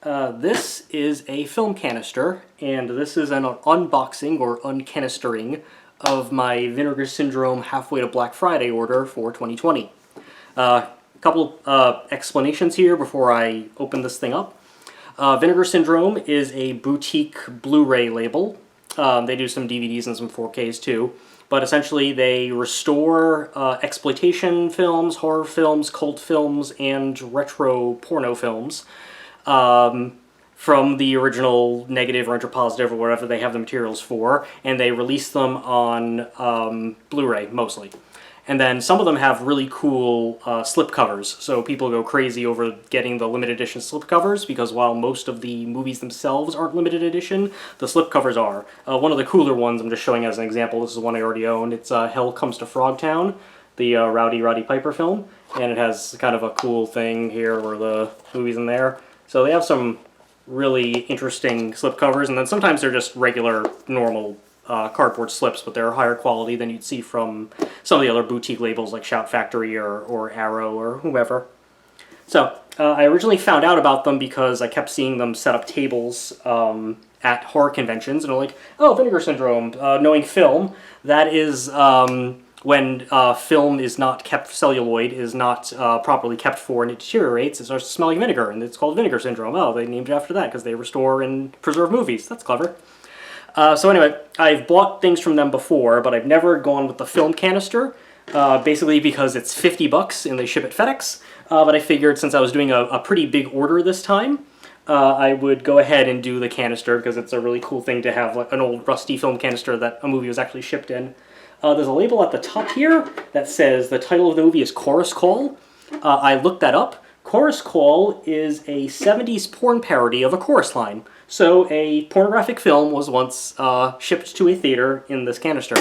This is a film canister, and this is an unboxing or uncanistering of my Vinegar Syndrome halfway to Black Friday order for 2020. A couple explanations here before I open this thing up. Vinegar Syndrome is a boutique Blu-ray label. They do some DVDs and some 4Ks too, but essentially they restore exploitation films, horror films, cult films, and retro porno films from the original negative or interpositive or whatever they have the materials for, and they release them on Blu-ray mostly. And then some of them have really cool slipcovers, so people go crazy over getting the limited edition slipcovers, because while most of the movies themselves aren't limited edition, the slipcovers are. One of the cooler ones, I'm just showing as an example, this is one I already own, it's Hell Comes to Frogtown, the Roddy Piper film, and it has kind of a cool thing here where the movie's in there. So they have some really interesting slipcovers, and then sometimes they're just regular, normal cardboard slips, but they're higher quality than you'd see from some of the other boutique labels like Shout Factory or Arrow or whoever. So I originally found out about them because I kept seeing them set up tables at horror conventions, and I'm like, oh, Vinegar Syndrome, knowing film, that is when film is not kept, celluloid is not properly kept for, and it deteriorates, it starts to smell like vinegar, and it's called Vinegar Syndrome. Oh, they named it after that because they restore and preserve movies. That's clever. So anyway, I've bought things from them before, but I've never gone with the film canister, basically because it's $50 and they ship at FedEx, but I figured since I was doing a pretty big order this time, I would go ahead and do the canister, because it's a really cool thing to have, like an old rusty film canister that a movie was actually shipped in. There's a label at the top here that says the title of the movie is Chorus Call. I looked that up. Chorus Call is a 70s porn parody of a chorus line. So a pornographic film was once shipped to a theater in this canister.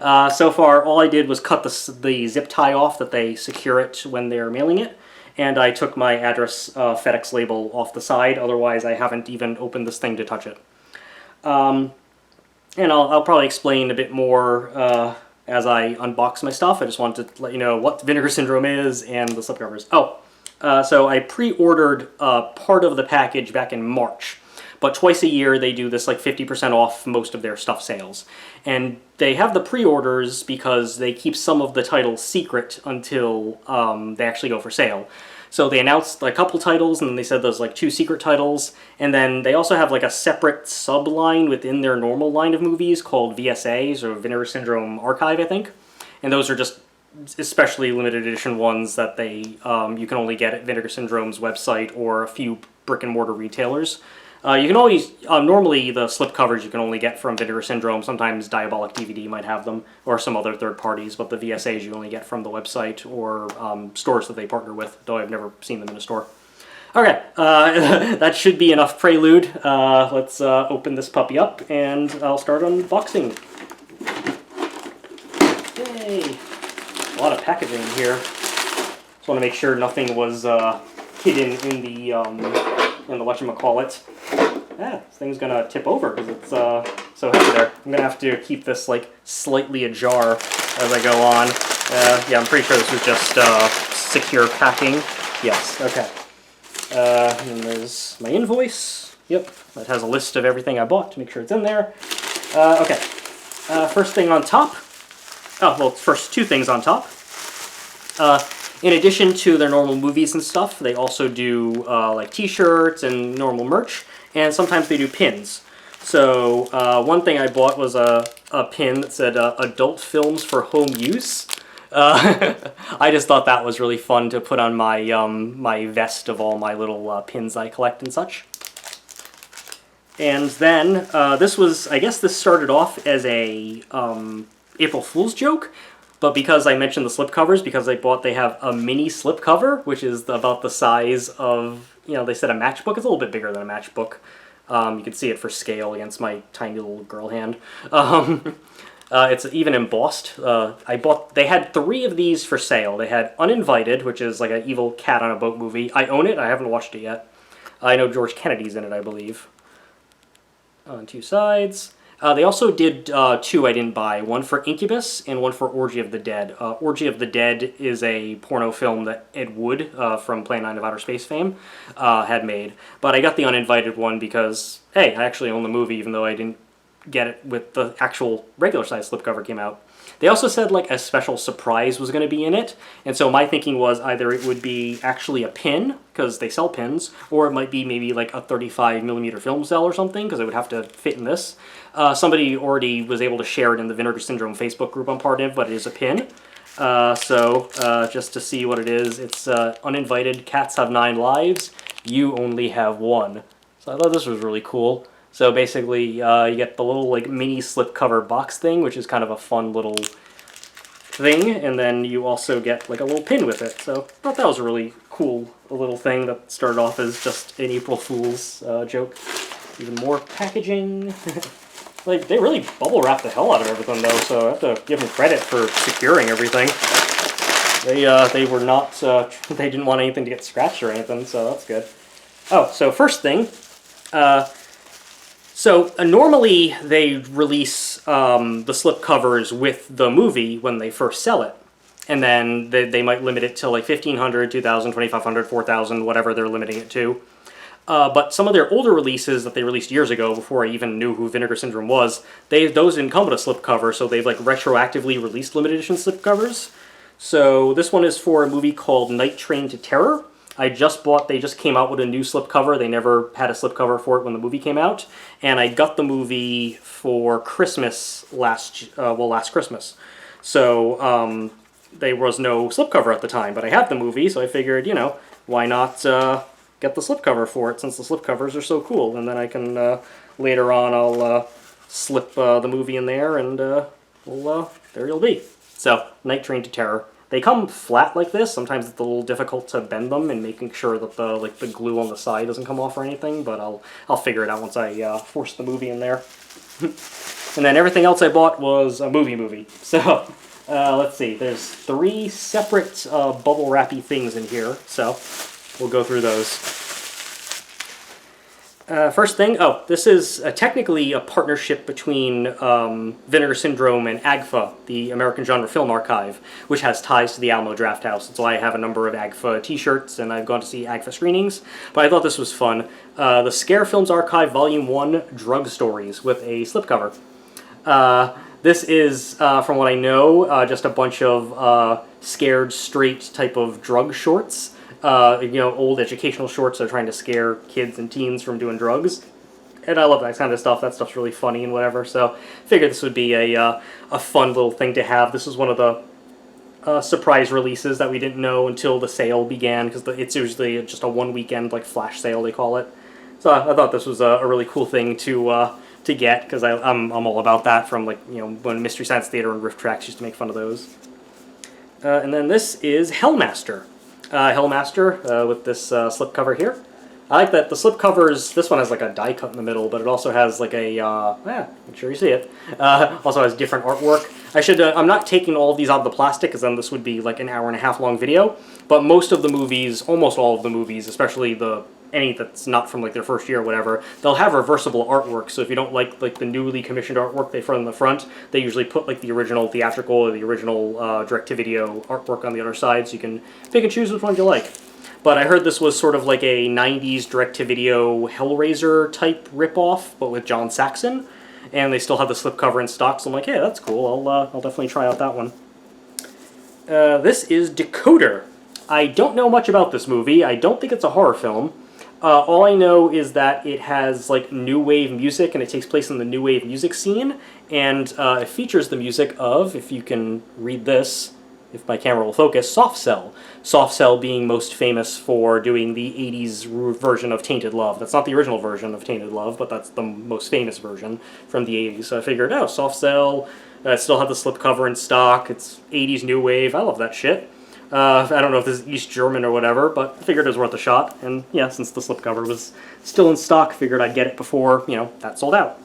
So far, all I did was cut the zip tie off that they secure it when they're mailing it, and I took my address FedEx label off the side. Otherwise, I haven't even opened this thing to touch it. And I'll probably explain a bit more as I unbox my stuff. I just wanted to let you know what Vinegar Syndrome is and the slipcovers. Oh, so I pre-ordered part of the package back in March. But twice a year they do this like 50% off most of their stuff sales. And they have the pre-orders because they keep some of the titles secret until they actually go for sale. So they announced a couple titles, and they said there's like 2 secret titles, and then they also have like a separate sub-line within their normal line of movies called VSAs, or Vinegar Syndrome Archive, I think. And those are just especially limited edition ones that they you can only get at Vinegar Syndrome's website or a few brick-and-mortar retailers. You can always, normally the slipcovers you can only get from Vinegar Syndrome, sometimes Diabolic DVD might have them, or some other third parties, but the VSAs you only get from the website or stores that they partner with, though I've never seen them in a store. Okay, that should be enough prelude. Let's open this puppy up, and I'll start unboxing. Yay! A lot of packaging in here. Just want to make sure nothing was hidden in the whatchamacallit. Yeah, this thing's gonna tip over because it's so heavy there. I'm gonna have to keep this like slightly ajar as I go on. Yeah, I'm pretty sure this was just secure packing. Yes, okay. And there's my invoice. Yep, that has a list of everything I bought to make sure it's in there. Okay, first thing on top. Oh, well, first 2 things on top. In addition to their normal movies and stuff, they also do like t-shirts and normal merch, and sometimes they do pins. So one thing I bought was a pin that said adult films for home use. I just thought that was really fun to put on my my vest of all my little pins I collect and such. And then this was, I guess this started off as a April Fool's joke. But because I mentioned the slipcovers, because they have a mini slipcover, which is about the size of, they said a matchbook. It's a little bit bigger than a matchbook. You can see it for scale against my tiny little girl hand. It's even embossed. They had 3 of these for sale. They had Uninvited, which is like an evil cat on a boat movie. I own it. I haven't watched it yet. I know George Kennedy's in it, I believe. On 2 sides. They also did two I didn't buy, one for Incubus and one for Orgy of the Dead. Orgy of the Dead is a porno film that Ed Wood from Plan 9 of Outer Space fame had made. But I got the uninvited one because, hey, I actually own the movie even though I didn't get it with the actual regular size slipcover came out. They also said like a special surprise was going to be in it, and so my thinking was either it would be actually a pin, because they sell pins, or it might be maybe like a 35mm film cell or something, because it would have to fit in this. Somebody already was able to share it in the Vinegar Syndrome Facebook group I'm part of, but it is a pin. Just to see what it is, it's uninvited, cats have 9 lives, you only have 1. So I thought this was really cool. So basically, you get the little like mini slipcover box thing, which is kind of a fun little thing, and then you also get like a little pin with it. So I thought that was a really cool little thing that started off as just an April Fool's joke. Even more packaging. Like, they really bubble wrap the hell out of everything though, so I have to give them credit for securing everything. They were not, they didn't want anything to get scratched or anything, so that's good. Oh, so first thing, normally they release the slipcovers with the movie when they first sell it. And then they might limit it to like 1,500, 2,000, 2,500, 4,000, whatever they're limiting it to. But some of their older releases that they released years ago, before I even knew who Vinegar Syndrome was, those didn't come with a slipcover, so they've like retroactively released limited edition slipcovers. So this one is for a movie called Night Train to Terror. They just came out with a new slipcover. They never had a slipcover for it when the movie came out. And I got the movie for Christmas last Christmas. So there was no slipcover at the time, but I had the movie, so I figured, why not get the slipcover for it since the slipcovers are so cool. And then I can, later on, I'll slip the movie in there and there you'll be. So, Night Train to Terror. They come flat like this. Sometimes it's a little difficult to bend them and making sure that the glue on the side doesn't come off or anything, but I'll figure it out once I force the movie in there. And then everything else I bought was a movie. So, let's see. There's 3 separate bubble wrappy things in here, so we'll go through those. First thing, this is technically a partnership between Vinegar Syndrome and AGFA, the American Genre Film Archive, which has ties to the Alamo Drafthouse. That's why I have a number of AGFA t-shirts, and I've gone to see AGFA screenings. But I thought this was fun. The Scare Films Archive Volume 1 Drug Stories with a slipcover. This is, from what I know, just a bunch of scared straight type of drug shorts. Old educational shorts that are trying to scare kids and teens from doing drugs. And I love that kind of stuff. That stuff's really funny and whatever. So I figured this would be a fun little thing to have. This is one of the surprise releases that we didn't know until the sale began, because it's usually just a one-weekend like flash sale, they call it. So I thought this was a really cool thing to get, because I'm all about that from when Mystery Science Theater and Rift Tracks used to make fun of those. And then this is Hellmaster. Hellmaster with this slipcover here. I like that the slipcovers, this one has like a die cut in the middle, but it also has like a, make sure you see it, also has different artwork. I'm not taking all of these out of the plastic, because then this would be like an hour-and-a-half long video, but most of the movies, almost all of the movies, especially any that's not from like their first year or whatever, they'll have reversible artwork. So if you don't like the newly commissioned artwork they put on the front, they usually put like the original theatrical or the original direct-to-video artwork on the other side, so you can pick and choose which one you like. But I heard this was sort of like a 90s direct-to-video Hellraiser type ripoff, but with John Saxon, and they still have the slipcover in stock, so I'm like, hey, that's cool, I'll definitely try out that one. This is Decoder. I don't know much about this movie. I don't think it's a horror film. All I know is that it has like new wave music, and it takes place in the new wave music scene, and it features the music of, if you can read this, if my camera will focus, Soft Cell. Soft Cell being most famous for doing the 80s version of Tainted Love. That's not the original version of Tainted Love, but that's the most famous version from the 80s. So I figured, Soft Cell, still have the slipcover in stock, it's 80s new wave, I love that shit. I don't know if this is East German or whatever, but I figured it was worth a shot. And yeah, since the slipcover was still in stock, figured I'd get it before, that sold out.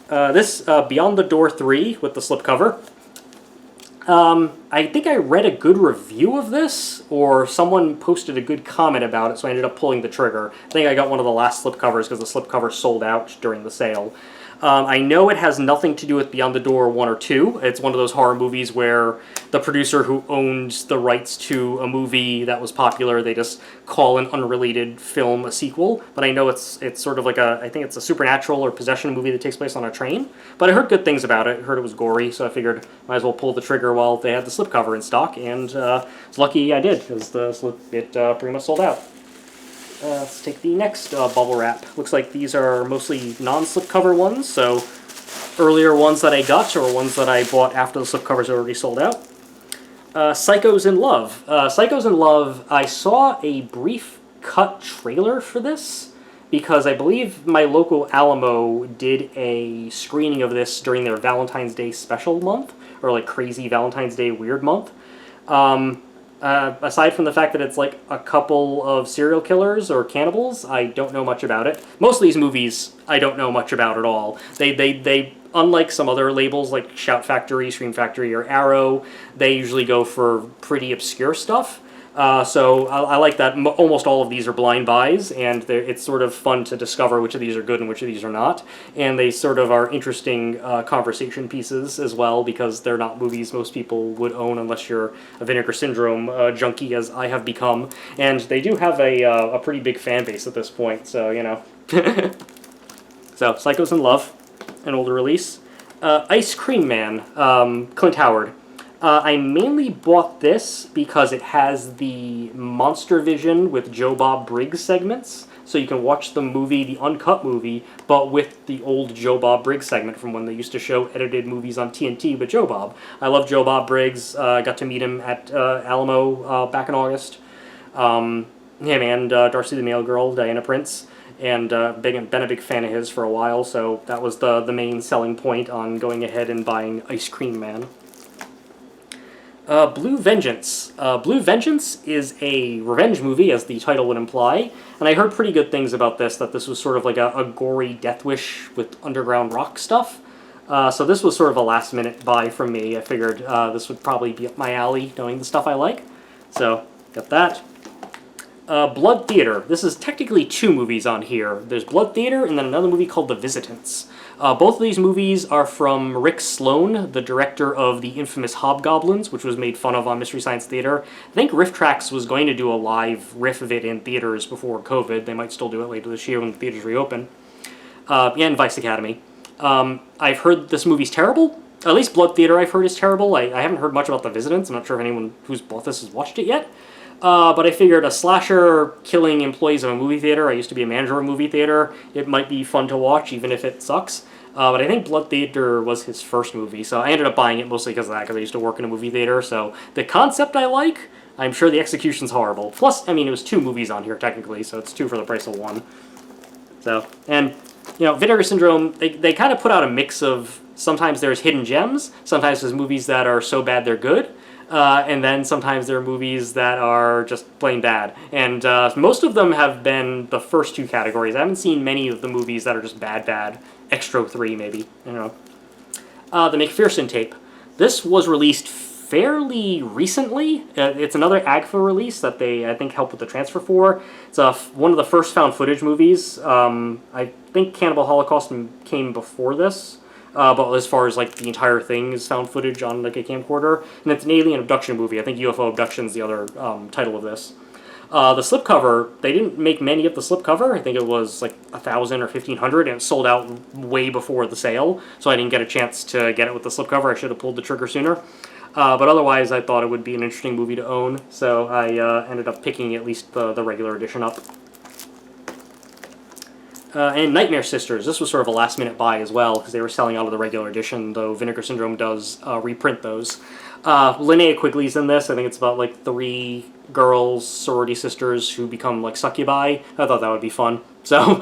This, Beyond the Door 3 with the slipcover. I think I read a good review of this, or someone posted a good comment about it, so I ended up pulling the trigger. I think I got one of the last slipcovers because the slipcover sold out during the sale. I know it has nothing to do with Beyond the Door 1 or 2. It's one of those horror movies where the producer who owns the rights to a movie that was popular, they just call an unrelated film a sequel. But I know it's sort of like I think it's a supernatural or possession movie that takes place on a train. But I heard good things about it. I heard it was gory, so I figured might as well pull the trigger while they had the slipcover in stock. And it's lucky I did, because it pretty much sold out. Let's take the next bubble wrap. Looks like these are mostly non-slipcover ones, so earlier ones that I got or ones that I bought after the slipcovers are already sold out. Psychos in Love. Psychos in Love, I saw a brief cut trailer for this because I believe my local Alamo did a screening of this during their Valentine's Day special month, or like crazy Valentine's Day weird month. Aside from the fact that it's like a couple of serial killers or cannibals, I don't know much about it. Most of these movies, I don't know much about at all. They unlike some other labels like Shout Factory, Scream Factory, or Arrow, they usually go for pretty obscure stuff. So I like that almost all of these are blind buys, and it's sort of fun to discover which of these are good and which of these are not. And they sort of are interesting conversation pieces as well, because they're not movies most people would own unless you're a Vinegar Syndrome junkie, as I have become. And they do have a pretty big fan base at this point, so, you know. So, Psychos in Love, an older release. Ice Cream Man, Clint Howard. I mainly bought this because it has the Monster Vision with Joe Bob Briggs segments, so you can watch the movie, the uncut movie, but with the old Joe Bob Briggs segment from when they used to show edited movies on TNT with Joe Bob. I love Joe Bob Briggs. I got to meet him at Alamo back in August. Him and Darcy the Mail Girl, Diana Prince, and been a big fan of his for a while, so that was the main selling point on going ahead and buying Ice Cream Man. Blue Vengeance. Blue Vengeance is a revenge movie, as the title would imply, and I heard pretty good things about this, that this was sort of like a gory Death Wish with underground rock stuff. So this was sort of a last-minute buy from me. I figured this would probably be up my alley, knowing the stuff I like. So, got that. Blood Theater. This is technically two movies on here. There's Blood Theater and then another movie called The Visitants. Both of these movies are from Rick Sloan, the director of the infamous Hobgoblins, which was made fun of on Mystery Science Theater. I think Riff Tracks was going to do a live riff of it in theaters before COVID. They might still do it later this year when the theaters reopen. And Vice Academy. I've heard this movie's terrible. At least Blood Theater I've heard is terrible. I haven't heard much about The Visitants. I'm not sure if anyone who's bought this has watched it yet. But I figured a slasher killing employees of a movie theater, I used to be a manager of a movie theater, it might be fun to watch even if it sucks. But I think Blood Theater was his first movie, so I ended up buying it mostly because of that, because I used to work in a movie theater, so the concept I like, I'm sure the execution's horrible. Plus, I mean, it was two movies on here technically, so it's two for the price of one. So, and, you know, Vinegar Syndrome, they kind of put out a mix of, sometimes there's hidden gems, sometimes there's movies that are so bad they're good, and then sometimes there are movies that are just plain bad. And most of them have been the first two categories. I haven't seen many of the movies that are just bad. Extra 3, maybe. I don't know. The McPherson tape. This was released fairly recently. It's another AGFA release that they, I think, helped with the transfer for. It's one of the first found footage movies. I think Cannibal Holocaust came before this. But as far as like the entire thing is found footage on like a camcorder, and it's an alien abduction movie. I think UFO Abduction is the other title of this. The slipcover, they didn't make many of the slipcover. I think it was like 1,000 or 1,500, and it sold out way before the sale, so I didn't get a chance to get it with the slipcover. I should have pulled the trigger sooner. But otherwise, I thought it would be an interesting movie to own, so I ended up picking at least the regular edition up. And Nightmare Sisters. This was sort of a last-minute buy as well, because they were selling out of the regular edition, though Vinegar Syndrome does reprint those. Linnea Quigley's in this. I think it's about, like, 3 girls, sorority sisters, who become, like, succubi. I thought that would be fun. So,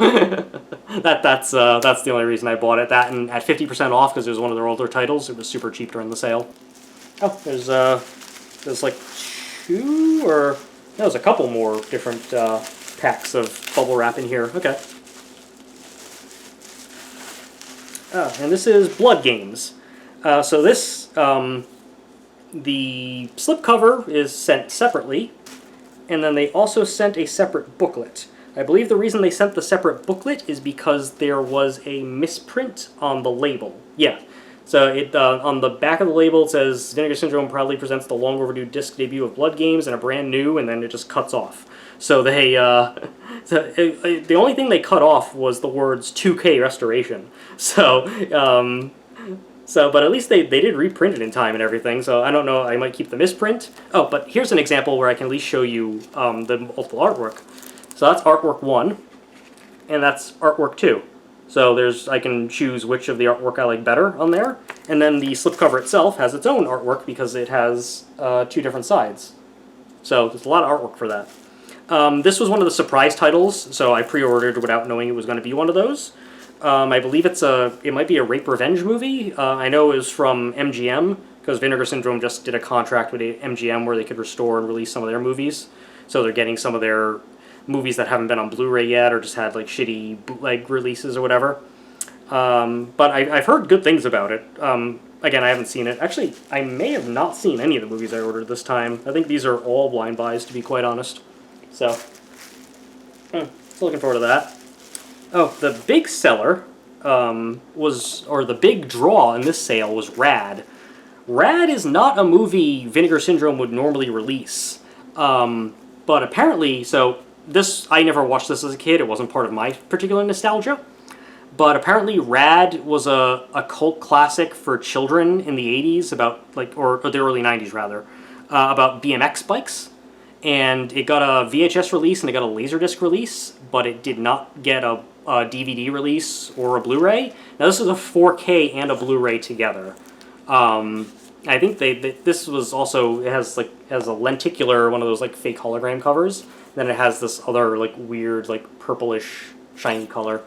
that's the only reason I bought it. That, and at 50% off, because it was one of their older titles, it was super cheap during the sale. Oh, there's like 2, or... No, there's a couple more different packs of bubble wrap in here. Okay. And this is Blood Games. So this, the slipcover is sent separately, and then they also sent a separate booklet. I believe the reason they sent the separate booklet is because there was a misprint on the label. Yeah. So it on the back of the label it says, Vinegar Syndrome proudly presents the long overdue disc debut of Blood Games and a brand new, and then it just cuts off. So they, the only thing they cut off was the words 2K restoration. So, but at least they did reprint it in time and everything, so I don't know, I might keep the misprint. Oh, but here's an example where I can at least show you the multiple artwork. So that's artwork 1, and that's artwork 2. So I can choose which of the artwork I like better on there. And then the slipcover itself has its own artwork because it has 2 different sides. So there's a lot of artwork for that. This was one of the surprise titles, so I pre-ordered without knowing it was going to be one of those. I believe it might be a rape revenge movie. I know it was from MGM, because Vinegar Syndrome just did a contract with MGM where they could restore and release some of their movies. So they're getting some of their movies that haven't been on Blu-ray yet, or just had like shitty bootleg releases or whatever. But I've heard good things about it. Again, I haven't seen it. Actually, I may have not seen any of the movies I ordered this time. I think these are all blind buys, to be quite honest. So, looking forward to that. Oh, the big seller the big draw in this sale was Rad. Rad is not a movie Vinegar Syndrome would normally release. But apparently, I never watched this as a kid. It wasn't part of my particular nostalgia. But apparently Rad was a cult classic for children in the 80s, or the early 90s rather, about BMX bikes. And it got a VHS release and it got a Laserdisc release, but it did not get a DVD release or a Blu-ray. Now this is a 4K and a Blu-ray together. I think this was also, it has a lenticular, one of those like fake hologram covers. Then it has this other like weird like purplish shiny color.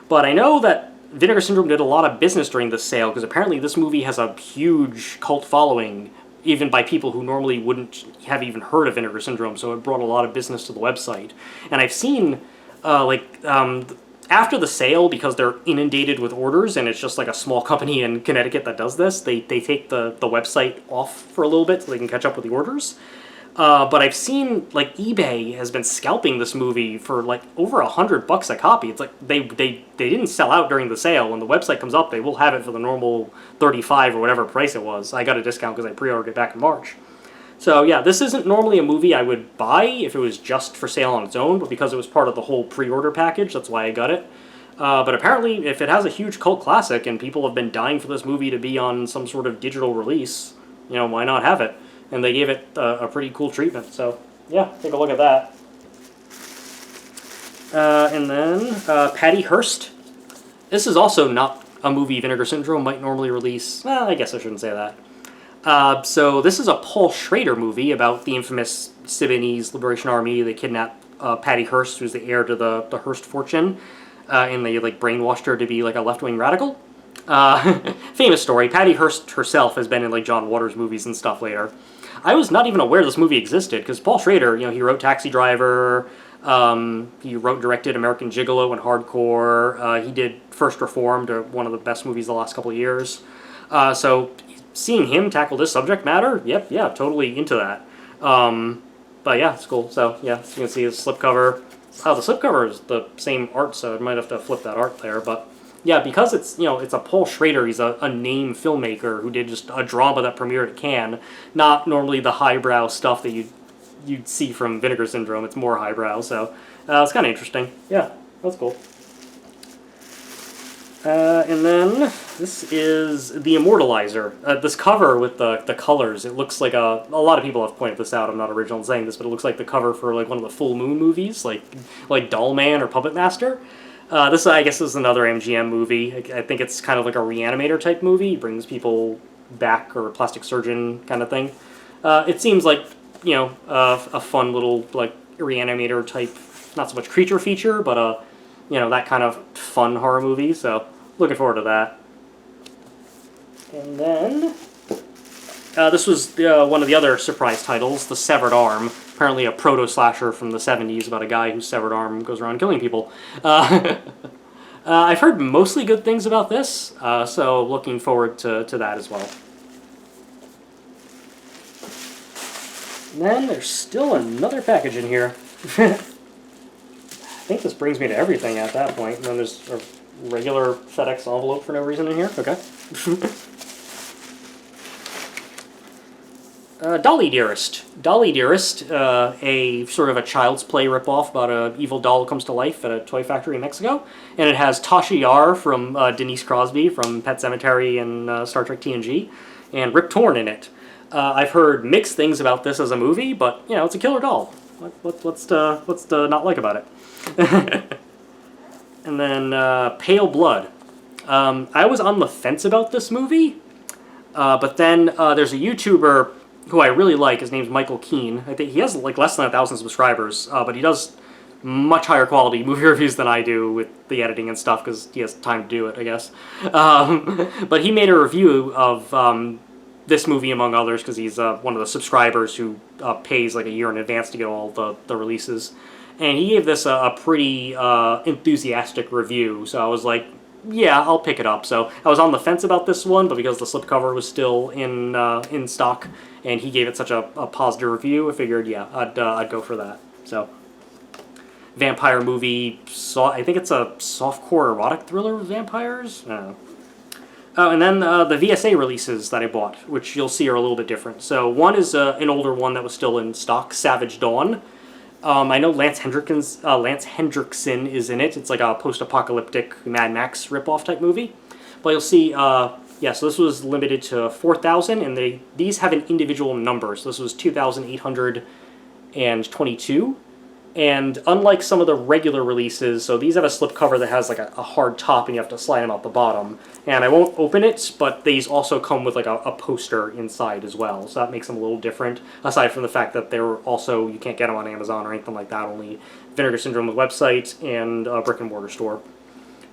But I know that Vinegar Syndrome did a lot of business during this sale because apparently this movie has a huge cult following, even by people who normally wouldn't have even heard of Vinegar Syndrome, so it brought a lot of business to the website. And I've seen, after the sale, because they're inundated with orders, and it's just like a small company in Connecticut that does this, they take the website off for a little bit so they can catch up with the orders. But I've seen, like, eBay has been scalping this movie for, like, over $100 a copy. It's like, they didn't sell out during the sale. When the website comes up, they will have it for the normal $35 or whatever price it was. I got a discount because I pre-ordered it back in March. So, yeah, this isn't normally a movie I would buy if it was just for sale on its own, but because it was part of the whole pre-order package, that's why I got it. But apparently, if it has a huge cult classic and people have been dying for this movie to be on some sort of digital release, why not have it? And they gave it a pretty cool treatment. So, yeah, take a look at that. And then, Patty Hearst. This is also not a movie Vinegar Syndrome might normally release. Well, I guess I shouldn't say that. So this is a Paul Schrader movie about the infamous Sudanese Liberation Army. They kidnapped Patty Hearst, who's the heir to the Hearst fortune, and they brainwashed her to be a left-wing radical. Famous story. Patty Hearst herself has been in John Waters movies and stuff later. I was not even aware this movie existed because Paul Schrader, he wrote Taxi Driver. He wrote, directed American Gigolo and Hardcore. He did First Reformed, one of the best movies the last couple of years. So seeing him tackle this subject matter, yeah, totally into that. But yeah, it's cool. So yeah, so you can see the slipcover. Oh, the slipcover is the same art, so I might have to flip that art there, but. Yeah, because it's it's a Paul Schrader. He's a name filmmaker who did just a drama that premiered at Cannes. Not normally the highbrow stuff that you'd see from Vinegar Syndrome. It's more highbrow, so it's kind of interesting. Yeah, that's cool. And then this is the Immortal Iser. This cover with the colors, it looks like a lot of people have pointed this out. I'm not original in saying this, but it looks like the cover for one of the Full Moon movies, like Doll Man or Puppet Master. This, I guess, is another MGM movie. I think it's kind of like a Reanimator type movie. It brings people back, or a plastic surgeon kind of thing. It seems like, a fun little, Reanimator type, not so much creature feature, but, that kind of fun horror movie. So, looking forward to that. And then, this was one of the other surprise titles, The Severed Arm. Apparently a proto-slasher from the 70s about a guy whose severed arm goes around killing people. I've heard mostly good things about this, so looking forward to that as well. And then there's still another package in here. think this brings me to everything at that point. And then there's a regular FedEx envelope for no reason in here. Okay. Dolly Dearest. Dolly Dearest, a sort of a Child's Play ripoff about an evil doll comes to life at a toy factory in Mexico. And it has Tasha Yar from Denise Crosby from Pet Sematary and Star Trek TNG, and Rip Torn in it. I've heard mixed things about this as a movie, but, you know, it's a killer doll. What's to not like about it? And then Pale Blood. I was on the fence about this movie, but then there's a YouTuber who I really like. His name's Michael Keane. I think he has like less than 1,000 subscribers, but he does much higher quality movie reviews than I do with the editing and stuff because he has time to do it, I guess. But he made a review of this movie, among others, because he's one of the subscribers who pays like a year in advance to get all the releases. And he gave this a pretty enthusiastic review, so I was like, yeah, I'll pick it up. So I was on the fence about this one, but because the slipcover was still in stock, and he gave it such a positive review, I figured, yeah, I'd go for that. So, vampire movie, I think it's a softcore erotic thriller with vampires? I don't know. Oh, and then the VSA releases that I bought, which you'll see are a little bit different. So one is an older one that was still in stock, Savage Dawn. I know Lance Hendrickson is in it. It's like a post-apocalyptic Mad Max ripoff type movie. But you'll see, yeah, so this was limited to 4,000, and these have an individual number. So this was 2,822. And unlike some of the regular releases, so these have a slipcover that has like a hard top and you have to slide them out the bottom. And I won't open it, but these also come with like a poster inside as well. So that makes them a little different, aside from the fact that they're also, you can't get them on Amazon or anything like that, only Vinegar Syndrome website and a brick and mortar store.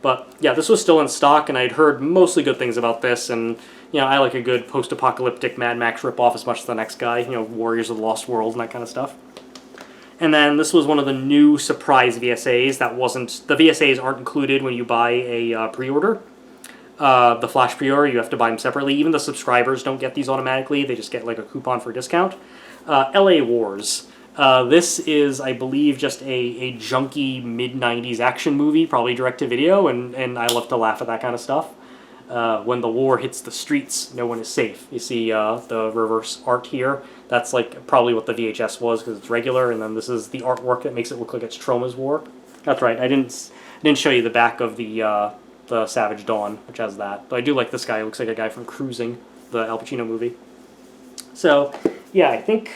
But yeah, this was still in stock, and I'd heard mostly good things about this, and you know, I like a good post-apocalyptic Mad Max ripoff as much as the next guy, you know, Warriors of the Lost World and that kind of stuff. And then this was one of the new surprise VSAs that wasn't... The VSAs aren't included when you buy a pre-order. The Flash pre-order, you have to buy them separately. Even the subscribers don't get these automatically. They just get like a coupon for discount. LA Wars. This is, I believe, just a junky mid-90s action movie, probably direct-to-video, and I love to laugh at that kind of stuff. When the war hits the streets, no one is safe. You see the reverse art here. That's like probably what the VHS was because it's regular, and then this is the artwork that makes it look like it's Troma's War. That's right. I didn't show you the back of the Savage Dawn, which has that. But I do like this guy. He looks like a guy from Cruising, the Al Pacino movie. So yeah, I think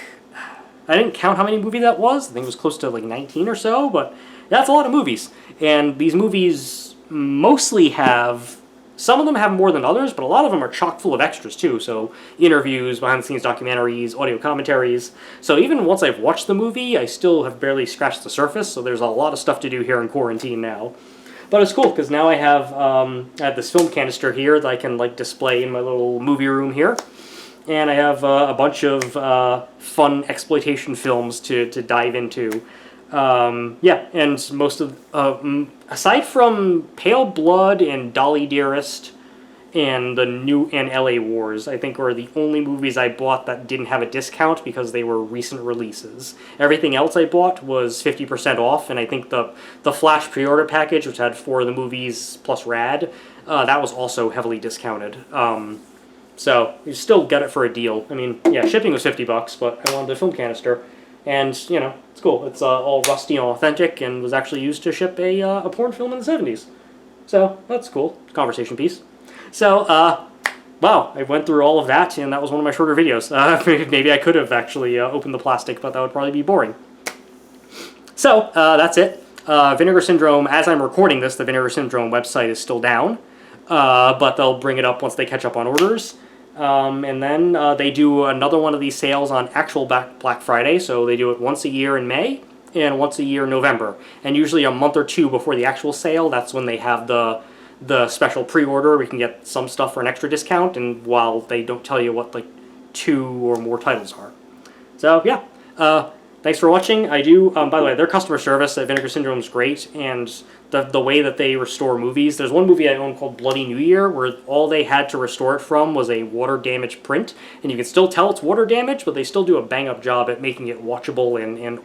I didn't count how many movies that was. I think it was close to like 19 or so, but that's a lot of movies. And these movies mostly have... Some of them have more than others, but a lot of them are chock full of extras too. So interviews, behind-the-scenes documentaries, audio commentaries. So even once I've watched the movie, I still have barely scratched the surface. So there's a lot of stuff to do here in quarantine now. But it's cool because now I have this film canister here that I can like display in my little movie room here, and I have a bunch of fun exploitation films to dive into. Yeah, and most of, aside from Pale Blood and Dolly Dearest and LA Wars, I think were the only movies I bought that didn't have a discount because they were recent releases. Everything else I bought was 50% off, and I think the Flash pre-order package, which had 4 of the movies plus Rad, that was also heavily discounted. So you still get it for a deal. I mean, yeah, shipping was $50, but I wanted a film canister. And, you know, it's cool. It's all rusty and authentic and was actually used to ship a porn film in the 70s. So, that's cool. Conversation piece. So, wow, I went through all of that, and that was one of my shorter videos. Maybe I could have actually opened the plastic, but that would probably be boring. So, that's it. Vinegar Syndrome, as I'm recording this, the Vinegar Syndrome website is still down. But they'll bring it up once they catch up on orders. And then they do another one of these sales on actual Black Friday, so they do it once a year in May and once a year in November. And usually a month or two before the actual sale, that's when they have the special pre-order. We can get some stuff for an extra discount, and while they don't tell you what like 2 or more titles are. So yeah, thanks for watching. I do, by the way, their customer service at Vinegar Syndrome is great, and the way that they restore movies. There's one movie I own called Bloody New Year, where all they had to restore it from was a water-damaged print, and you can still tell it's water damage, but they still do a bang-up job at making it watchable and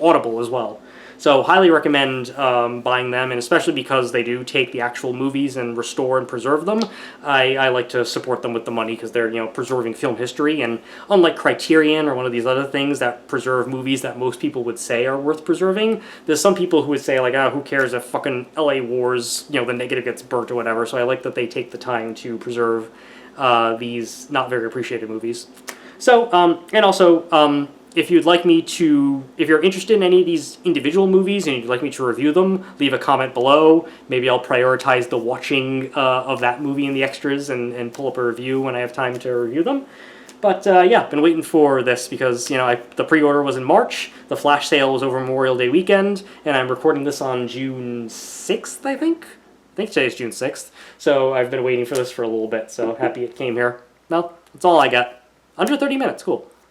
audible as well. So highly recommend buying them, and especially because they do take the actual movies and restore and preserve them. I like to support them with the money because they're, preserving film history, and unlike Criterion or one of these other things that preserve movies that most people would say are worth preserving, there's some people who would say like, who cares if fucking LA Wars, the negative gets burnt or whatever. So I like that they take the time to preserve these not very appreciated movies. So, and also, if you'd like me to, if you're interested in any of these individual movies and you'd like me to review them, leave a comment below. Maybe I'll prioritize the watching of that movie in the extras and pull up a review when I have time to review them. But yeah, been waiting for this because, the pre-order was in March, the flash sale was over Memorial Day weekend, and I'm recording this on June 6th, I think? I think today's June 6th. So I've been waiting for this for a little bit, so happy it came here. Well, that's all I got. Under 30 minutes, cool.